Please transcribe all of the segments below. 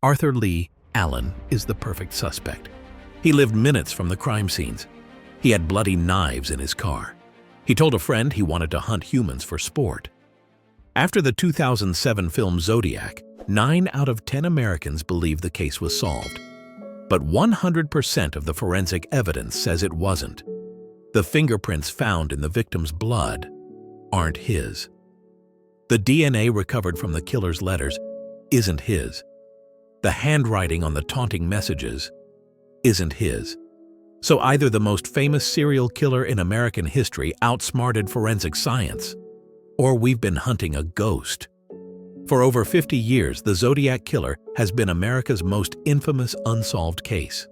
Arthur Leigh Allen is the perfect suspect. He lived minutes from the crime scenes. He had bloody knives in his car. He told a friend he wanted to hunt humans for sport. After the 2007 film Zodiac, 9 out of 10 Americans believe the case was solved. But 100% of the forensic evidence says it wasn't. The fingerprints found in the victim's blood aren't his. The DNA recovered from the killer's letters isn't his. The handwriting on the taunting messages isn't his. So either the most famous serial killer in American history outsmarted forensic science, or we've been hunting a ghost. For over 50 years, the Zodiac Killer has been America's most infamous unsolved case.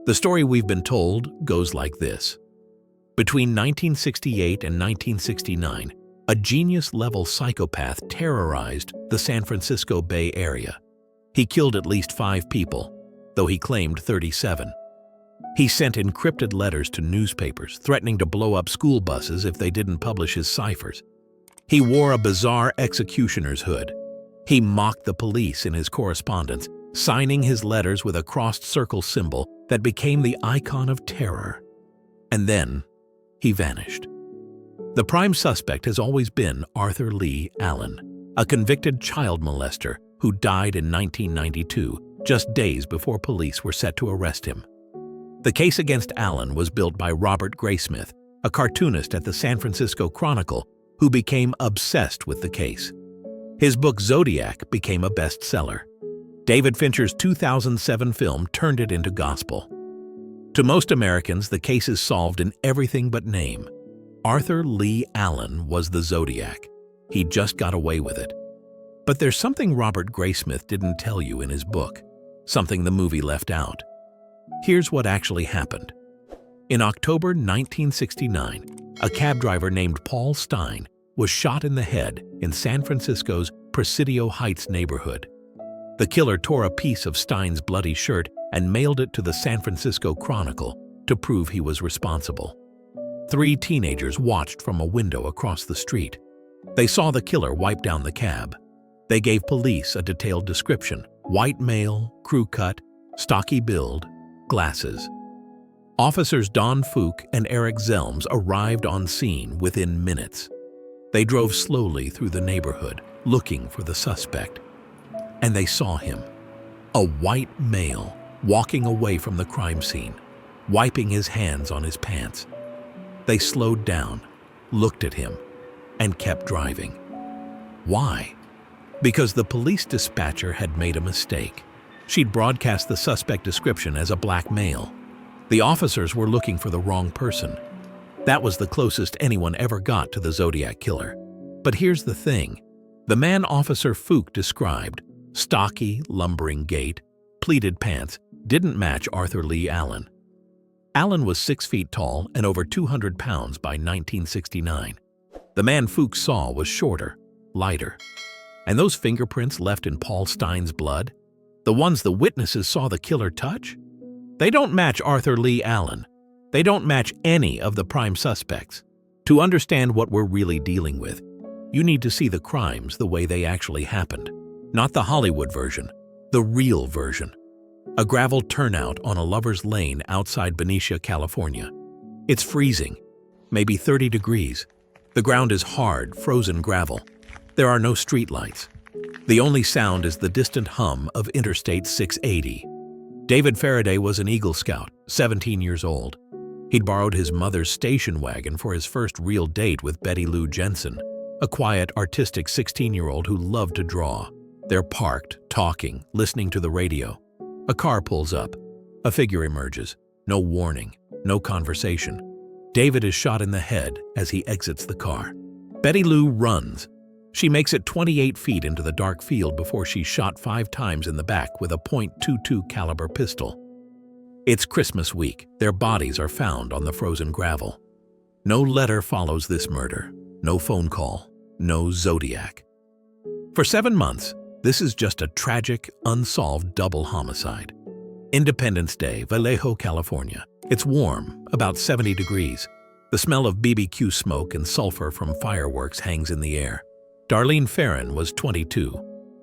The story we've been told goes like this. Between 1968 and 1969, a genius-level psychopath terrorized the San Francisco Bay Area. He killed at least 5 people, though he claimed 37. He sent encrypted letters to newspapers, threatening to blow up school buses if they didn't publish his ciphers. He wore a bizarre executioner's hood. He mocked the police in his correspondence, signing his letters with a crossed circle symbol that became the icon of terror. And then, he vanished. The prime suspect has always been Arthur Leigh Allen, a convicted child molester who died in 1992, just days before police were set to arrest him. The case against Allen was built by Robert Graysmith, a cartoonist at the San Francisco Chronicle who became obsessed with the case. His book Zodiac became a bestseller. David Fincher's 2007 film turned it into gospel. To most Americans, the case is solved in everything but name. Arthur Leigh Allen was the Zodiac. He just got away with it. But there's something Robert Graysmith didn't tell you in his book, something the movie left out. Here's what actually happened. In October 1969, a cab driver named Paul Stine was shot in the head in San Francisco's Presidio Heights neighborhood. The killer tore a piece of Stine's bloody shirt and mailed it to the San Francisco Chronicle to prove he was responsible. 3 teenagers watched from a window across the street. They saw the killer wipe down the cab. They gave police a detailed description: white male, crew cut, stocky build, glasses. Officers Don Fook and Eric Zelms arrived on scene within minutes. They drove slowly through the neighborhood, looking for the suspect. And they saw him, a white male walking away from the crime scene, wiping his hands on his pants. They slowed down, looked at him, and kept driving. Why? Because the police dispatcher had made a mistake. She'd broadcast the suspect description as a black male. The officers were looking for the wrong person. That was the closest anyone ever got to the Zodiac Killer. But here's the thing. The man Officer Fook described, stocky, lumbering gait, pleated pants, didn't match Arthur Leigh Allen. Allen was 6 feet tall and over 200 pounds by 1969. The man Fook saw was shorter, lighter. And those fingerprints left in Paul Stine's blood, the ones the witnesses saw the killer touch, they don't match Arthur Leigh Allen. They don't match any of the prime suspects. To understand what we're really dealing with, you need to see the crimes the way they actually happened. Not the Hollywood version, the real version. A gravel turnout on a lover's lane outside Berryessa, California. It's freezing, maybe 30 degrees. The ground is hard, frozen gravel. There are no streetlights. The only sound is the distant hum of Interstate 680. David Faraday was an Eagle Scout, 17 years old. He'd borrowed his mother's station wagon for his first real date with Betty Lou Jensen, a quiet, artistic 16-year-old who loved to draw. They're parked, talking, listening to the radio. A car pulls up. A figure emerges. No warning, no conversation. David is shot in the head as he exits the car. Betty Lou runs. She makes it 28 feet into the dark field before she's shot 5 times in the back with a .22 caliber pistol. It's Christmas week. Their bodies are found on the frozen gravel. No letter follows this murder. No phone call. No Zodiac. For 7 months, this is just a tragic, unsolved double homicide. Independence Day, Vallejo, California. It's warm, about 70 degrees. The smell of BBQ smoke and sulfur from fireworks hangs in the air. Darlene Ferrin was 22,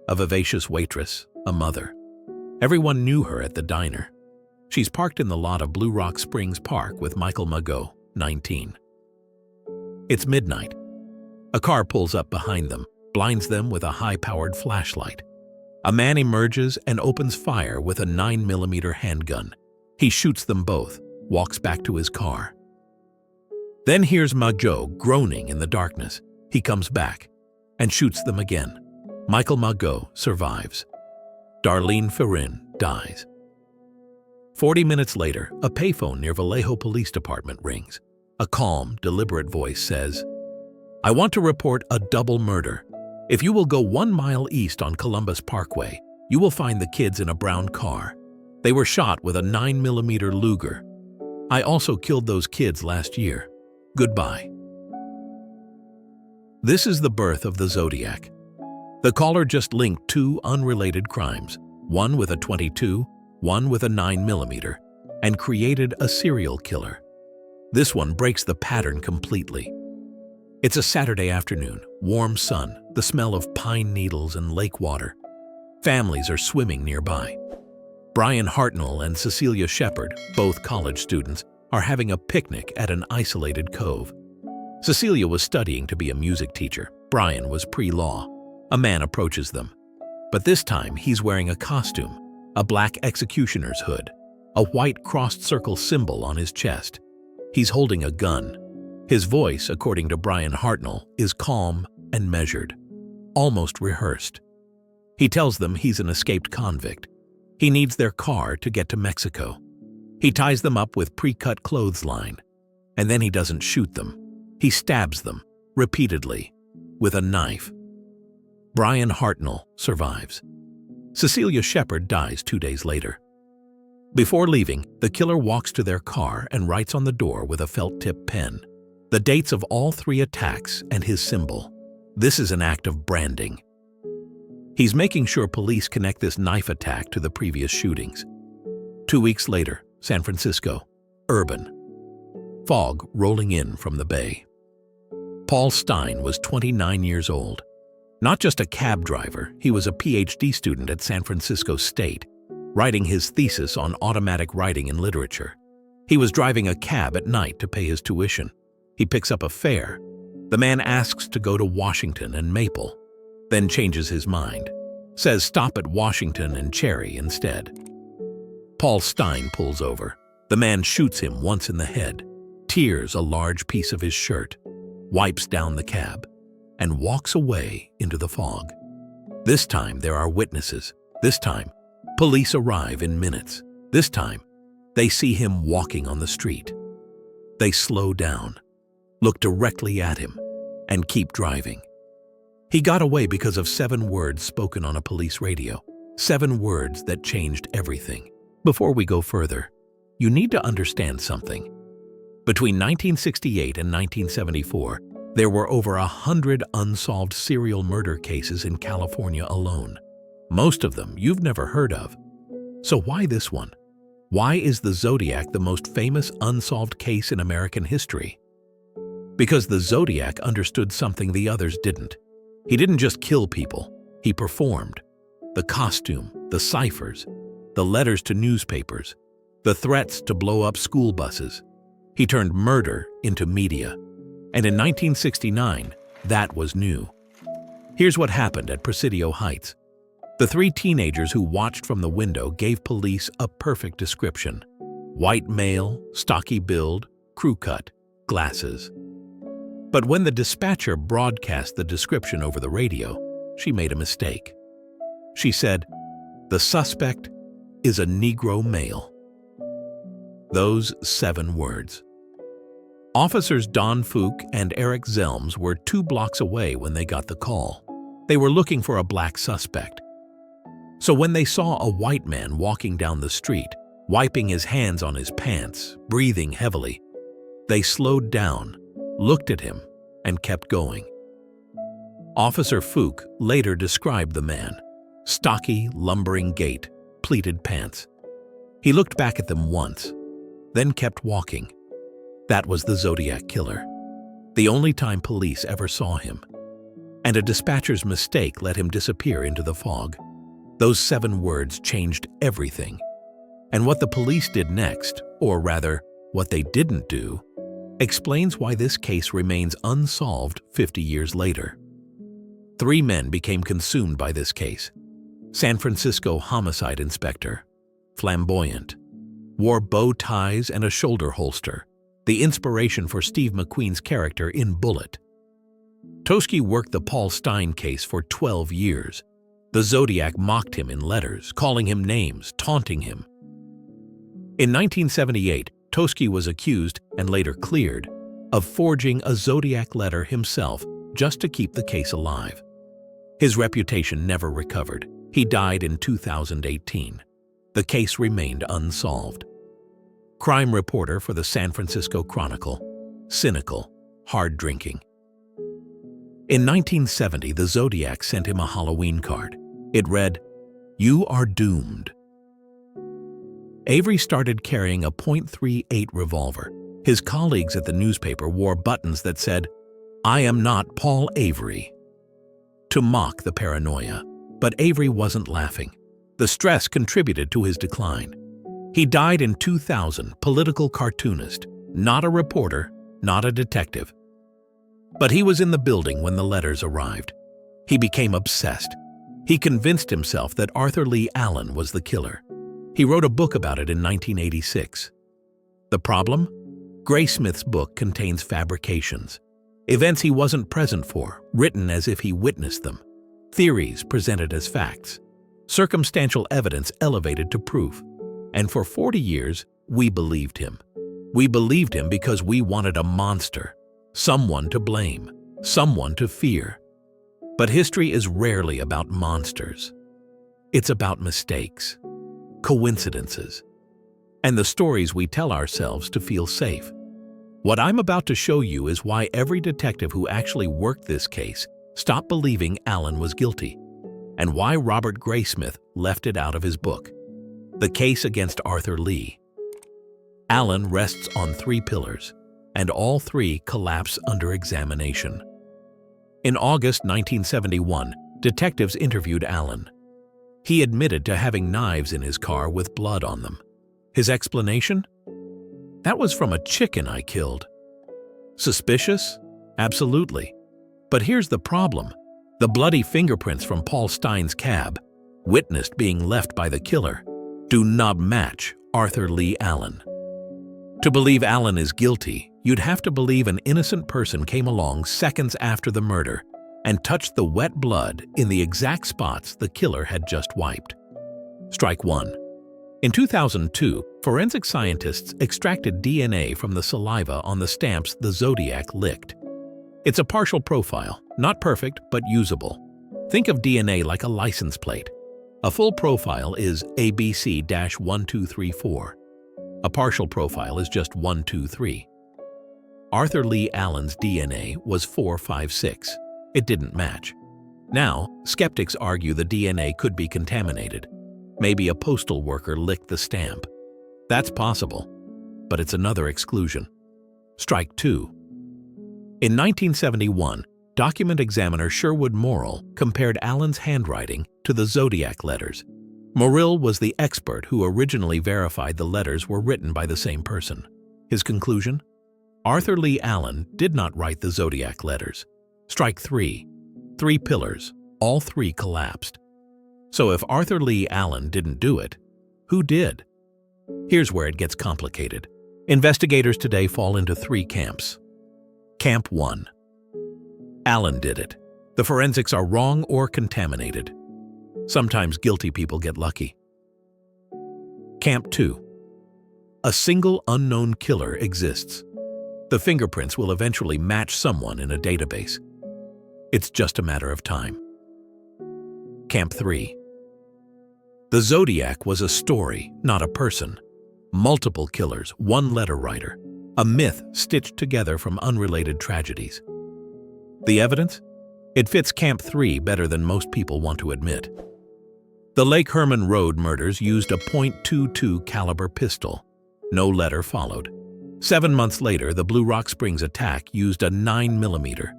a vivacious waitress, a mother. Everyone knew her at the diner. She's parked in the lot of Blue Rock Springs Park with Michael Mageau, 19. It's midnight. A car pulls up behind them, blinds them with a high-powered flashlight. A man emerges and opens fire with a 9mm handgun. He shoots them both, walks back to his car. Then hears Mageau groaning in the darkness. He comes back and shoots them again. Michael Mageau survives. Darlene Ferrin dies. 40 minutes later, a payphone near Vallejo Police Department rings. A calm, deliberate voice says, "I want to report a double murder. If you will go 1 mile east on Columbus Parkway, you will find the kids in a brown car. They were shot with a 9mm Luger. I also killed those kids last year. Goodbye." This is the birth of the Zodiac. The caller just linked 2 unrelated crimes, one with a .22, one with a 9mm, and created a serial killer. This one breaks the pattern completely. It's a Saturday afternoon, warm sun, the smell of pine needles and lake water. Families are swimming nearby. Brian Hartnell and Cecilia Shepard, both college students, are having a picnic at an isolated cove. Cecilia was studying to be a music teacher. Brian was pre-law. A man approaches them. But this time he's wearing a costume, a black executioner's hood, a white crossed circle symbol on his chest. He's holding a gun. His voice, according to Brian Hartnell, is calm and measured, almost rehearsed. He tells them he's an escaped convict. He needs their car to get to Mexico. He ties them up with pre-cut clothesline, and then he doesn't shoot them. He stabs them, repeatedly, with a knife. Brian Hartnell survives. Cecilia Shepard dies 2 days later. Before leaving, the killer walks to their car and writes on the door with a felt-tip pen the dates of all 3 attacks and his symbol. This is an act of branding. He's making sure police connect this knife attack to the previous shootings. 2 weeks later, San Francisco, urban. Fog rolling in from the bay. Paul Stine was 29 years old. Not just a cab driver, he was a PhD student at San Francisco State, writing his thesis on automatic writing and literature. He was driving a cab at night to pay his tuition. He picks up a fare. The man asks to go to Washington and Maple, then changes his mind, says stop at Washington and Cherry instead. Paul Stine pulls over. The man shoots him once in the head, tears a large piece of his shirt, wipes down the cab, and walks away into the fog. This time there are witnesses. This time, police arrive in minutes. This time, they see him walking on the street. They slow down, look directly at him, and keep driving. He got away because of 7 words spoken on a police radio. 7 words that changed everything. Before we go further, you need to understand something. Between 1968 and 1974, there were over 100 unsolved serial murder cases in California alone. Most of them you've never heard of. So why this one? Why is the Zodiac the most famous unsolved case in American history? Because the Zodiac understood something the others didn't. He didn't just kill people, he performed. The costume, the ciphers, the letters to newspapers, the threats to blow up school buses. He turned murder into media. And in 1969, that was new. Here's what happened at Presidio Heights. The 3 teenagers who watched from the window gave police a perfect description. White male, stocky build, crew cut, glasses. But when the dispatcher broadcast the description over the radio, she made a mistake. She said, "The suspect is a Negro male." Those 7 words. Officers Don Fook and Eric Zelms were 2 blocks away when they got the call. They were looking for a black suspect. So when they saw a white man walking down the street, wiping his hands on his pants, breathing heavily, they slowed down, looked at him, and kept going. Officer Fook later described the man: stocky, lumbering gait, pleated pants. He looked back at them once, then kept walking. That was the Zodiac Killer, the only time police ever saw him. And a dispatcher's mistake let him disappear into the fog. Those 7 words changed everything. And what the police did next, or rather, what they didn't do, explains why this case remains unsolved 50 years later. 3 men became consumed by this case. San Francisco homicide inspector, flamboyant, wore bow ties and a shoulder holster, the inspiration for Steve McQueen's character in Bullet. Toschi worked the Paul Stine case for 12 years. The Zodiac mocked him in letters, calling him names, taunting him. In 1978, Toschi was accused, and later cleared, of forging a Zodiac letter himself just to keep the case alive. His reputation never recovered. He died in 2018. The case remained unsolved. Crime reporter for the San Francisco Chronicle, cynical, hard-drinking. In 1970, the Zodiac sent him a Halloween card. It read, "You are doomed." Avery started carrying a .38 revolver. His colleagues at the newspaper wore buttons that said, "I am not Paul Avery," to mock the paranoia. But Avery wasn't laughing. The stress contributed to his decline. He died in 2000, political cartoonist, not a reporter, not a detective. But he was in the building when the letters arrived. He became obsessed. He convinced himself that Arthur Leigh Allen was the killer. He wrote a book about it in 1986. The problem? Graysmith's book contains fabrications. Events he wasn't present for, written as if he witnessed them. Theories presented as facts. Circumstantial evidence elevated to proof. And for 40 years, we believed him. We believed him because we wanted a monster, someone to blame, someone to fear. But history is rarely about monsters. It's about mistakes, coincidences, and the stories we tell ourselves to feel safe. What I'm about to show you is why every detective who actually worked this case stopped believing Allen was guilty, and why Robert Graysmith left it out of his book. The case against Arthur Leigh. Allen rests on 3 pillars, and all 3 collapse under examination. In August 1971, detectives interviewed Allen. He admitted to having knives in his car with blood on them. His explanation? "That was from a chicken I killed." Suspicious? Absolutely. But here's the problem. The bloody fingerprints from Paul Stine's cab, witnessed being left by the killer, do not match Arthur Leigh Allen. To believe Allen is guilty, you'd have to believe an innocent person came along seconds after the murder and touched the wet blood in the exact spots the killer had just wiped. Strike 1. In 2002, forensic scientists extracted DNA from the saliva on the stamps the Zodiac licked. It's a partial profile, not perfect but usable. Think of DNA like a license plate. A full profile is ABC-1234. A partial profile is just 123. Arthur Leigh Allen's DNA was 456. It didn't match. Now, skeptics argue the DNA could be contaminated. Maybe a postal worker licked the stamp. That's possible, but it's another exclusion. Strike 2. In 1971, document examiner Sherwood Morrill compared Allen's handwriting to the Zodiac letters. Morrill was the expert who originally verified the letters were written by the same person. His conclusion? Arthur Leigh Allen did not write the Zodiac letters. Strike 3. 3 pillars, all 3 collapsed. So if Arthur Leigh Allen didn't do it, who did? Here's where it gets complicated. Investigators today fall into 3 camps. Camp 1. Allen did it. The forensics are wrong or contaminated. Sometimes guilty people get lucky. Camp 2. A single unknown killer exists. The fingerprints will eventually match someone in a database. It's just a matter of time. Camp 3. The Zodiac was a story, not a person. Multiple killers, one letter writer. A myth stitched together from unrelated tragedies. The evidence? It fits Camp 3 better than most people want to admit. The Lake Herman Road murders used a .22 caliber pistol. No letter followed. 7 months later, the Blue Rock Springs attack used a 9mm.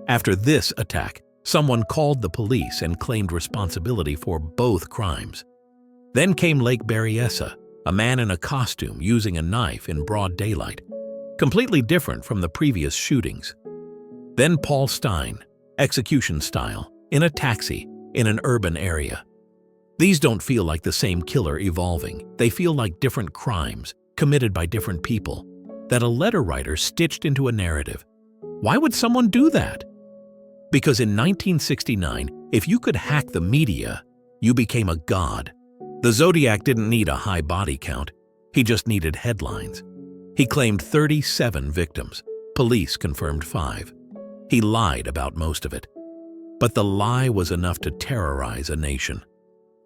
After this attack, Someone called the police and claimed responsibility for both crimes. Then came Lake Berryessa, a man in a costume using a knife in broad daylight, completely different from the previous shootings. Then Paul Stine, execution style, in a taxi in an urban area. These don't feel like the same killer evolving. They feel like different crimes committed by different people that a letter writer stitched into a narrative. Why would someone do that? Because in 1969, if you could hack the media, you became a god. The Zodiac didn't need a high body count. He just needed headlines. He claimed 37 victims. Police confirmed 5. He lied about most of it. But the lie was enough to terrorize a nation.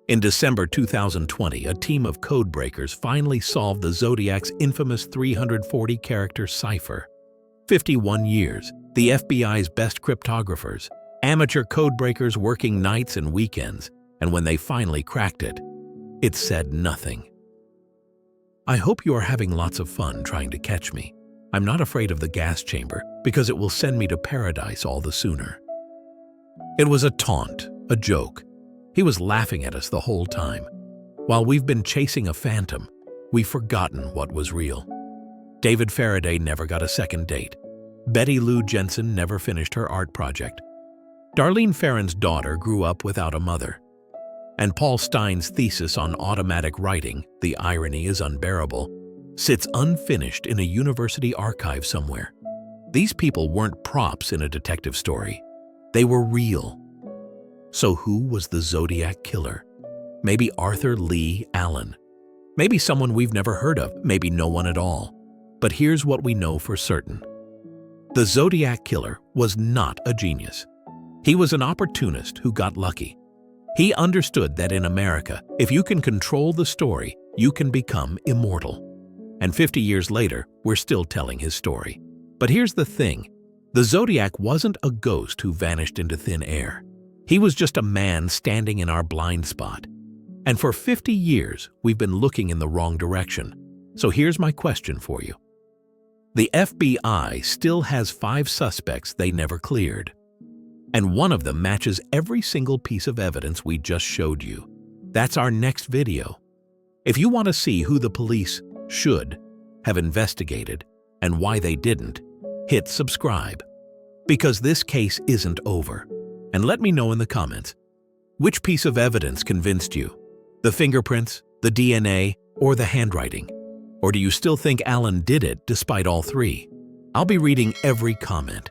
In December 2020, a team of codebreakers finally solved the Zodiac's infamous 340-character cipher. 51 years, the FBI's best cryptographers, amateur codebreakers working nights and weekends, and when they finally cracked it, it said nothing. I hope you are having lots of fun trying to catch me. I'm not afraid of the gas chamber because it will send me to paradise all the sooner. It was a taunt, a joke. He was laughing at us the whole time. While we've been chasing a phantom, we've forgotten what was real. David Faraday never got a second date. Betty Lou Jensen never finished her art project. Darlene Ferrin's daughter grew up without a mother. And Paul Stine's thesis on automatic writing, the irony is unbearable, sits unfinished in a university archive somewhere. These people weren't props in a detective story. They were real. So who was the Zodiac Killer? Maybe Arthur Leigh Allen. Maybe someone we've never heard of, maybe no one at all. But here's what we know for certain. The Zodiac Killer was not a genius. He was an opportunist who got lucky. He understood that in America, if you can control the story, you can become immortal. And 50 years later, we're still telling his story. But here's the thing. The Zodiac wasn't a ghost who vanished into thin air. He was just a man standing in our blind spot. And for 50 years, we've been looking in the wrong direction. So here's my question for you. The FBI still has 5 suspects they never cleared. And one of them matches every single piece of evidence we just showed you. That's our next video. If you want to see who the police should have investigated and why they didn't, hit subscribe. Because this case isn't over. And let me know in the comments, which piece of evidence convinced you? The fingerprints, the DNA, or the handwriting? Or do you still think Allen did it despite all 3? I'll be reading every comment.